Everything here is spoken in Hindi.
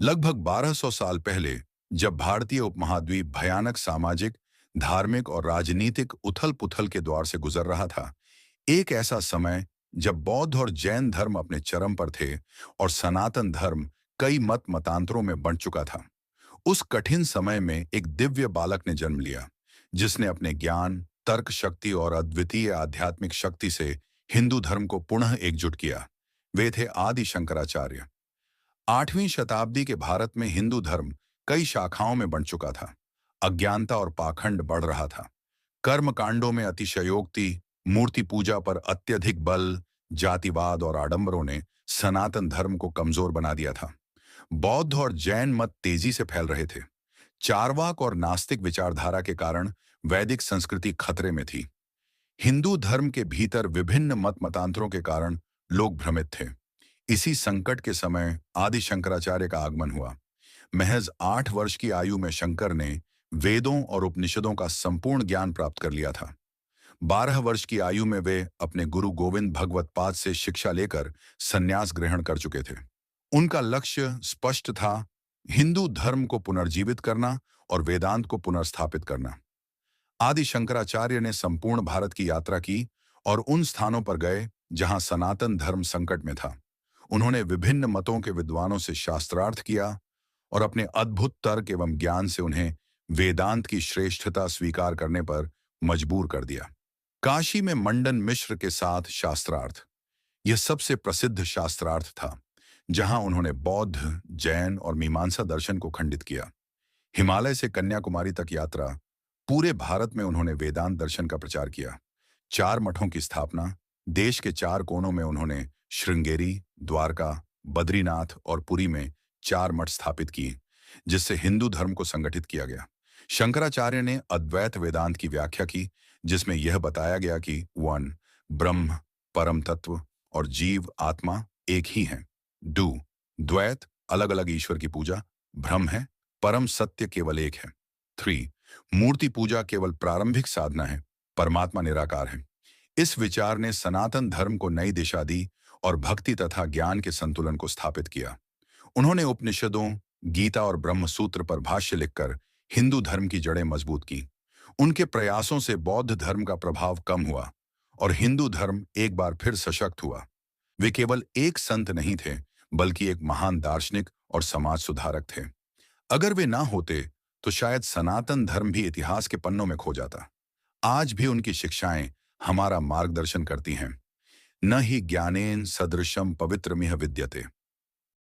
लगभग 1200 साल पहले, जब भारतीय उपमहाद्वीप भयानक सामाजिक, धार्मिक और राजनीतिक उथल-पुथल के दौर से गुजर रहा था, एक ऐसा समय जब बौद्ध और जैन धर्म अपने चरम पर थे और सनातन धर्म कई मत मतांतरों में बंट चुका था। उस कठिन समय में एक दिव्य बालक ने जन्म लिया, जिसने अपने ज्ञान, तर्क शक्ति और अद्वितीय आध्यात्मिक शक्ति से हिंदू धर्म को पुनः एकजुट किया। वे थे आदि शंकराचार्य। 8वीं शताब्दी के भारत में हिंदू धर्म कई शाखाओं में बंट चुका था। अज्ञानता और पाखंड बढ़ रहा था। कर्म कांडों में अतिशयोक्ति, मूर्ति पूजा पर अत्यधिक बल, जातिवाद और आडंबरों ने सनातन धर्म को कमजोर बना दिया था। बौद्ध और जैन मत तेजी से फैल रहे थे। चार्वाक और नास्तिक विचारधारा के कारण वैदिक संस्कृति खतरे में थी। हिंदू धर्म के भीतर विभिन्न मत मतांतरों के कारण लोग भ्रमित थे। इसी संकट के समय आदि शंकराचार्य का आगमन हुआ। महज 8 वर्ष की आयु में शंकर ने वेदों और उपनिषदों का संपूर्ण ज्ञान प्राप्त कर लिया था। 12 वर्ष की आयु में वे अपने गुरु गोविंद भगवत पाद से शिक्षा लेकर संन्यास ग्रहण कर चुके थे। उनका लक्ष्य स्पष्ट था, हिंदू धर्म को पुनर्जीवित करना और वेदांत को पुनर्स्थापित करना। आदि शंकराचार्य ने संपूर्ण भारत की यात्रा की और उन स्थानों पर गए जहां सनातन धर्म संकट में था। उन्होंने विभिन्न मतों के विद्वानों से शास्त्रार्थ किया और अपने अद्भुत तर्क एवं ज्ञान से उन्हें वेदांत की श्रेष्ठता स्वीकार करने पर मजबूर कर दिया। काशी में मंडन मिश्र के साथ शास्त्रार्थ, यह सबसे प्रसिद्ध शास्त्रार्थ था, जहां उन्होंने बौद्ध, जैन और मीमांसा दर्शन को खंडित किया। हिमालय से कन्याकुमारी तक यात्रा, पूरे भारत में उन्होंने वेदांत दर्शन का प्रचार किया। 4 मठों की स्थापना, देश के 4 कोनों में उन्होंने श्रृंगेरी, द्वारका, बद्रीनाथ और पुरी में 4 मठ स्थापित किए, जिससे हिंदू धर्म को संगठित किया गया। शंकराचार्य ने अद्वैत वेदांत की व्याख्या की, जिसमें यह बताया गया कि वन, ब्रह्म, परम तत्व और जीव आत्मा एक ही हैं। डू, द्वैत, अलग अलग ईश्वर की पूजा, भ्रम है, परम सत्य केवल एक है। 3, मूर्ति पूजा केवल प्रारंभिक साधना है, परमात्मा निराकार है। इस विचार ने सनातन धर्म को नई दिशा दी और भक्ति तथा ज्ञान के संतुलन को स्थापित किया। उन्होंने उपनिषदों, गीता और ब्रह्म सूत्र पर भाष्य लिखकर हिंदू धर्म की जड़ें मजबूत की। उनके प्रयासों से बौद्ध धर्म का प्रभाव कम हुआ और हिंदू धर्म एक बार फिर सशक्त हुआ। वे केवल एक संत नहीं थे, बल्कि एक महान दार्शनिक और समाज सुधारक थे। अगर वे ना होते तो शायद सनातन धर्म भी इतिहास के पन्नों में खो जाता। आज भी उनकी शिक्षाएं हमारा मार्गदर्शन करती हैं। न ही ज्ञानेन सदृशम पवित्रमिह विद्यते।